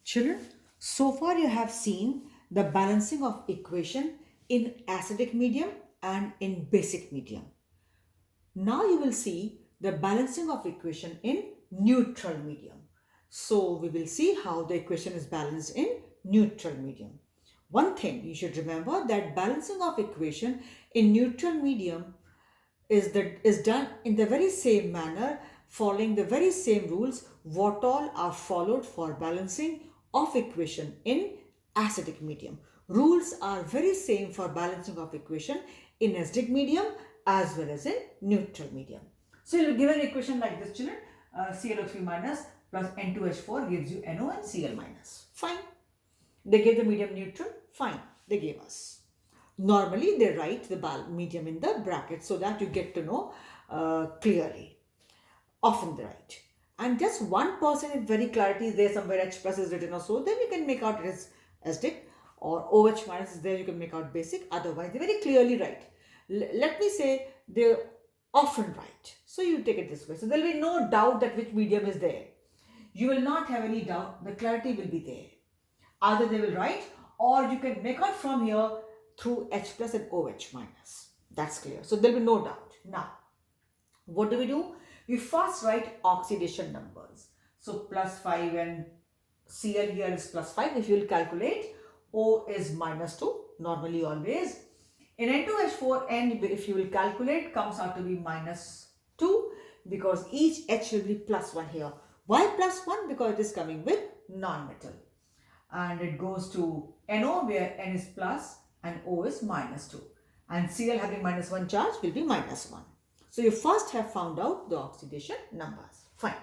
Children, so far you have seen the balancing of equation in acidic medium and in basic medium. Now you will see the balancing of equation in neutral medium. So we will see how the equation is balanced in neutral medium. One thing you should remember that balancing of equation in neutral medium is done in the very same manner, following the very same rules what all are followed for balancing of equation in acidic medium. Rules are very same for balancing of equation in acidic medium as well as in neutral medium. So you'll give an equation like this, children. ClO3 minus plus N2H4 gives you NO and Cl minus. Fine. They gave the medium neutral. Fine. They gave us. Normally, they write the medium in the bracket so that you get to know clearly. Often they write. And just 1% if very clarity is there somewhere, H plus is written or so, then you can make out it is acidic, or OH minus is there, you can make out basic. Otherwise, they very clearly write. Let me say they often write. So you take it this way. So there will be no doubt that which medium is there. You will not have any doubt. The clarity will be there. Either they will write, or you can make out from here through H plus and OH minus. That's clear. So there will be no doubt. Now, what do? We first write oxidation numbers. So plus 5 and Cl here is plus 5. If you will calculate, O is minus 2, normally always. In N2H4, N, if you will calculate, comes out to be minus 2 because each H will be plus 1 here. Why plus 1? Because it is coming with non-metal. And it goes to NO where N is plus and O is minus 2. And Cl having minus 1 charge will be minus 1. So you first have found out the oxidation numbers. Fine.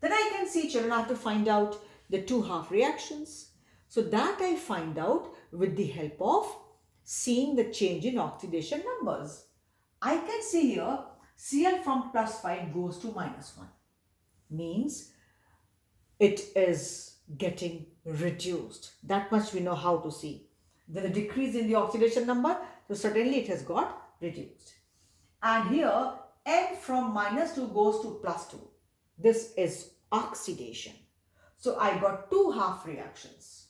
Then I can see, children, I have to find out the two half reactions. So that I find out with the help of seeing the change in oxidation numbers. I can see here Cl from plus 5 goes to minus 1. Means it is getting reduced. That much we know how to see. There's a decrease in the oxidation number, so certainly it has got reduced. And here N from minus 2 goes to plus 2. This is oxidation. So I got two half reactions.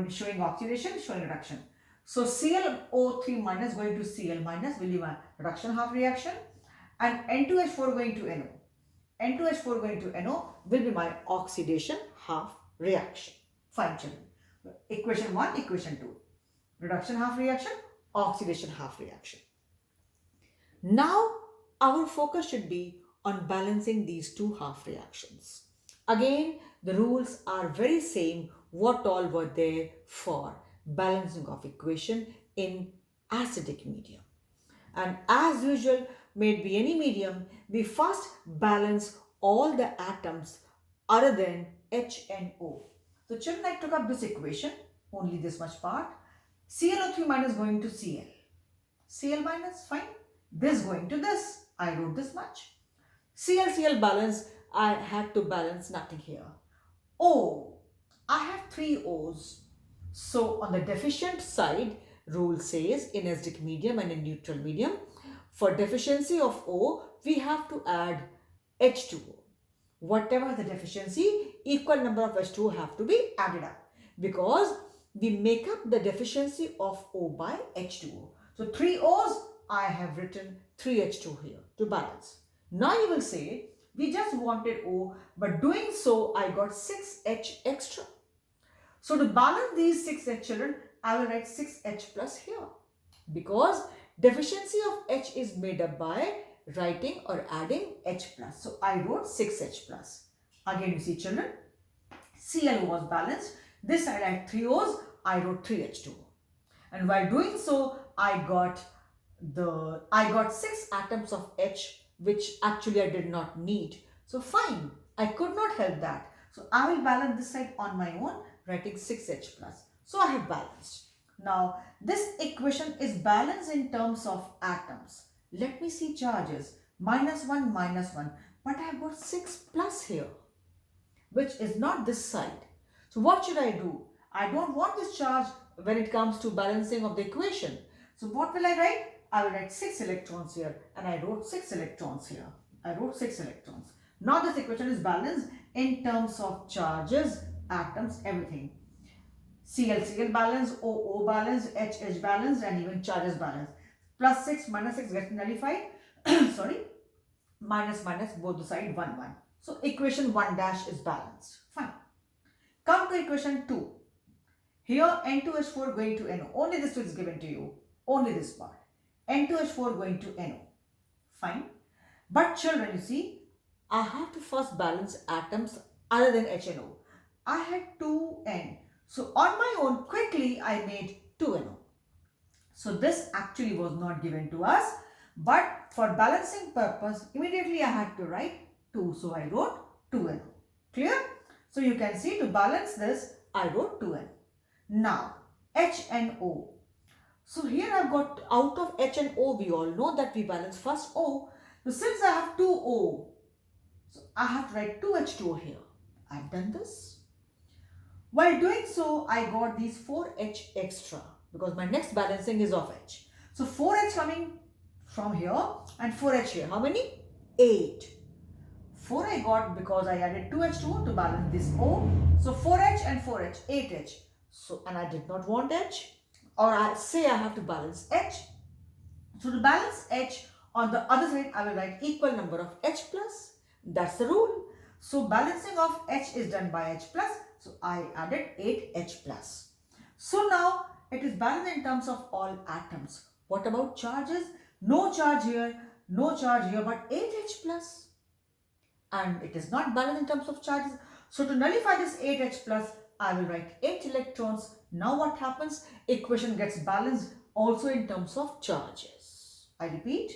Showing oxidation, showing reduction. So ClO3 minus going to Cl minus will be my reduction half reaction, and N2H4 going to NO. N2H4 going to NO will be my oxidation half reaction. Fine, children. Equation 1, equation 2. Reduction half reaction, oxidation half reaction. Now, our focus should be on balancing these two half reactions. Again, the rules are very same what all were there for balancing of equation in acidic medium. And as usual, may it be any medium, we first balance all the atoms other than H and O. So children, I took up this equation, only this much part. ClO3 minus going to Cl. Cl minus, fine. This going to this. I wrote this much. Cl balance, I had to balance nothing here. O, I have three O's. So on the deficient side, rule says in acidic medium and in neutral medium, for deficiency of O, we have to add H2O. Whatever the deficiency, equal number of H2O have to be added up because we make up the deficiency of O by H2O. So 3 O's, I have written 3 H2 here to balance. Now you will say, we just wanted O, but doing so, I got 6H extra. So to balance these 6H, children, I will write 6H plus here because deficiency of H is made up by writing or adding H plus. So I wrote 6H plus. Again, you see, children, Cl was balanced. This side I had 3 O's, I wrote 3H2O. And while doing so, I got 6 atoms of H, which actually I did not need. So fine, I could not help that. So I will balance this side on my own, writing 6H plus. So I have balanced. Now, this equation is balanced in terms of atoms. Let me see charges. -1, -1. But I have got 6 plus here, which is not this side. So what should I do? I don't want this charge when it comes to balancing of the equation. So what will I write? I will write 6 electrons here, and I wrote 6 electrons here. I wrote 6 electrons. Now this equation is balanced in terms of charges, atoms, everything. Cl balance, O balance, H balance, and even charges balance. Plus 6 minus 6 gets nullified. Sorry, minus minus both the side 1 1. So equation 1 dash is balanced. Fine. Come to equation 2. Here N2H4 going to NO. Only this is given to you. Only this part. N2H4 going to NO. Fine. But children, you see, I have to first balance atoms other than HNO. I had 2N. So on my own, quickly I made 2NO. So this actually was not given to us. But for balancing purpose, immediately I had to write 2. So I wrote 2NO. Clear? So you can see to balance this, I wrote 2NO. Now, HNO. So here I've got out of H and O, we all know that we balance first O. So since I have 2O, so I have to write 2H2O here. I've done this. While doing so, I got these 4H extra because my next balancing is of H. So 4H coming from here and 4H here. How many? 8. 4 I got because I added 2H2O to balance this O. So 4H and 4H, 8H. So, and I did not want H, or I say I have to balance H. So to balance H, on the other side, I will write equal number of H plus. That's the rule. So balancing of H is done by H plus. So I added 8H plus. So now it is balanced in terms of all atoms. What about charges? No charge here, no charge here, but 8H plus. And it is not balanced in terms of charges. So to nullify this 8H plus, I will write 8 electrons. Now what happens? Equation gets balanced also in terms of charges. I repeat,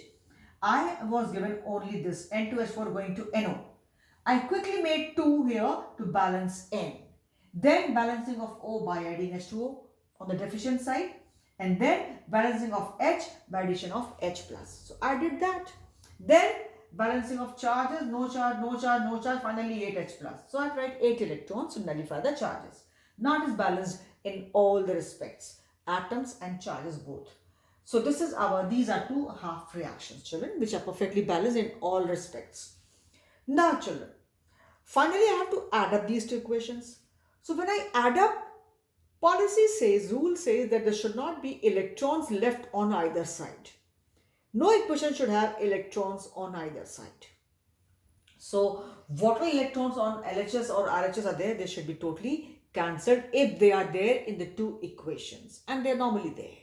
I was given only this N2H4 going to NO. I quickly made 2 here to balance N. Then balancing of O by adding H2O on the deficient side. And then balancing of H by addition of H plus. So I did that. Then balancing of charges, no charge, no charge, no charge, finally 8H plus. So I write 8 electrons to nullify the charges. Now it is balanced in all the respects, atoms and charges both. So this is these are 2 half reactions, children, which are perfectly balanced in all respects. Now children, finally I have to add up these 2 equations. So when I add up, rule says that there should not be electrons left on either side. No equation should have electrons on either side. So whatever electrons on LHS or RHS are there, they should be totally cancelled if they are there in the 2 equations. And they are normally there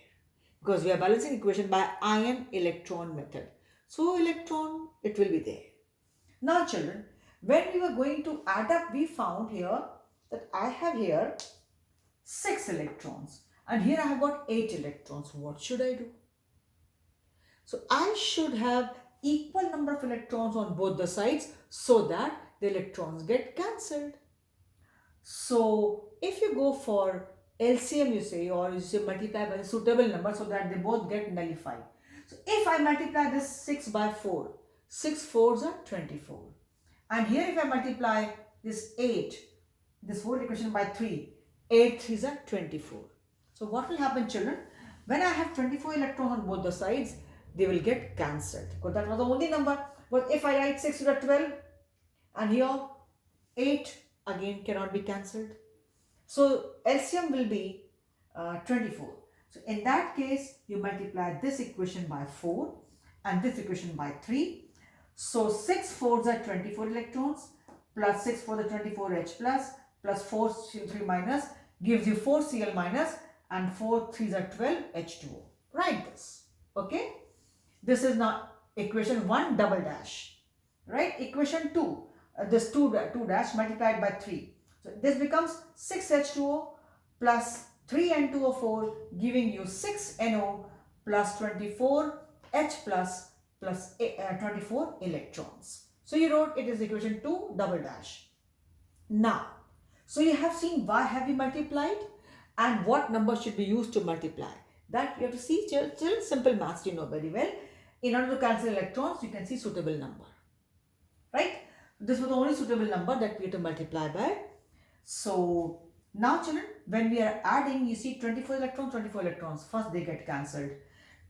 because we are balancing equation by ion electron method. So electron, it will be there. Now children, when we were going to add up, we found here that I have here 6 electrons and here I have got 8 electrons. What should I do? So I should have equal number of electrons on both the sides so that the electrons get cancelled. So if you go for LCM you say, or you say multiply by a suitable number so that they both get nullified. So if I multiply this 6 by 4, 6 4s are 24. And here if I multiply this 8, this whole equation by 3, 8 3s are 24. So what will happen children? When I have 24 electrons on both the sides, they will get cancelled because that was the only number. But if I write 6 to the 12 and here 8 again cannot be cancelled. So LCM will be 24. So in that case, you multiply this equation by 4 and this equation by 3. So 6 4s are 24 electrons plus 6 4 the 24H plus 4 Cl3 minus gives you 4 Cl minus and 4 3s are 12 H2O. Write this. Okay. This is now equation 1 double dash. Right. Equation 2. This 2 dash multiplied by 3. So this becomes 6H2O plus 3N2O4 giving you 6NO plus 24H plus 24 electrons. So you wrote it is equation 2 double dash. Now, so you have seen why have we multiplied and what number should be used to multiply. That you have to see children, simple maths you know very well. In order to cancel electrons, you can see suitable number. Right? This was the only suitable number that we have to multiply by. So now children, when we are adding, you see 24 electrons, first they get cancelled.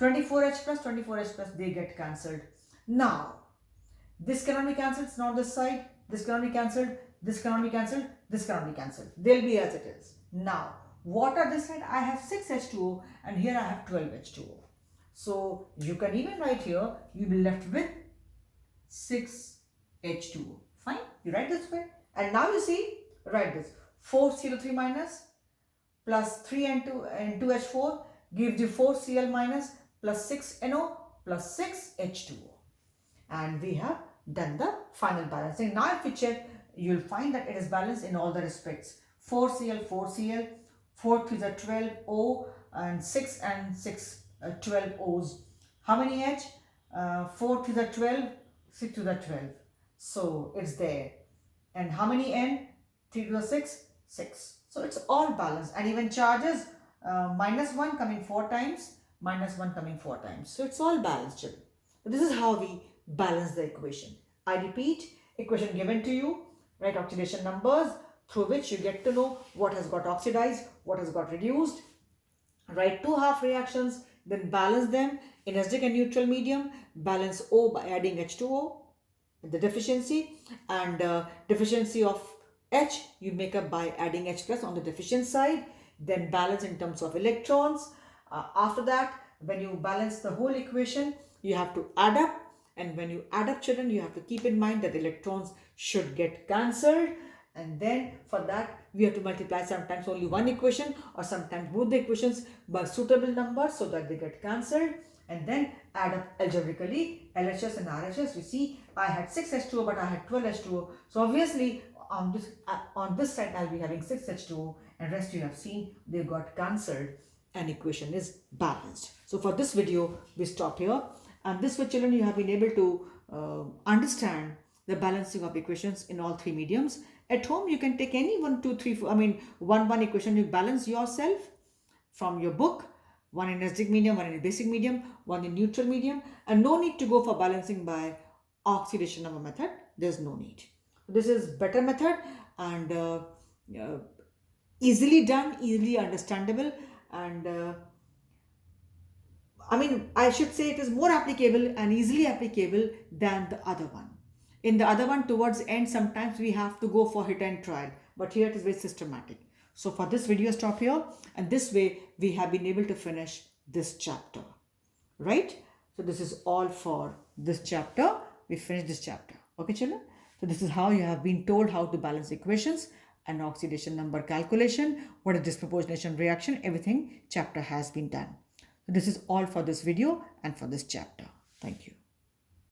24H plus, they get cancelled. Now, this cannot be cancelled, it's not this side. This cannot be cancelled. this cannot be cancelled, this cannot be cancelled. They'll be as it is. Now, water this side I have 6H2O and here I have 12H2O. So you can even write here, you'll be left with 6H2O. Fine, you write this way. And now you see, write this 4CO3 minus plus 3N2 and 2H4 gives you 4Cl minus plus 6NO plus 6H2O. And we have done the final balancing. Now if you check, you'll find that it is balanced in all the respects. 4Cl, 4Cl, 4 to the 12 O and 6 and 6, 12 O's. How many H? 4 to the 12, 6 to the 12. So it's there. And how many N? 3 to the 6, 6. So it's all balanced. And even charges, minus 1 coming 4 times, minus 1 coming 4 times. So it's all balanced, children. So this is how we balance the equation. I repeat, equation given to you, write oxidation numbers through which you get to know what has got oxidized, what has got reduced. Write two half reactions, then balance them in acidic and neutral medium. Balance O by adding H2O, the deficiency, and deficiency of H you make up by adding H plus on the deficient side. Then balance in terms of electrons. After that, when you balance the whole equation, you have to add up. And when you add up, children, you have to keep in mind that electrons should get cancelled. And then for that, we have to multiply sometimes only one equation or sometimes both the equations by suitable numbers so that they get cancelled. And then add up algebraically LHS and RHS. You see, I had 6H2O but I had 12H2O. So obviously on this side I'll be having 6H2O and rest you have seen they got cancelled and equation is balanced. So for this video, we stop here. And this way, children, you have been able to understand the balancing of equations in all three mediums. At home, you can take any 1, 2, 3, 4, one equation you balance yourself from your book. One in acidic medium, one in basic medium, one in neutral medium. And no need to go for balancing by oxidation number method. There's no need. This is better method and easily done, easily understandable, and I should say it is more applicable and easily applicable than the other one. In the other one, towards the end, sometimes we have to go for hit and trial, but here it is very systematic. So for this video, stop here, and this way we have been able to finish this chapter, right? So this is all for this chapter. We finished this chapter. Okay, children? So this is how you have been told how to balance equations and oxidation number calculation, what is disproportionation reaction, everything chapter has been done. So this is all for this video and for this chapter. Thank you.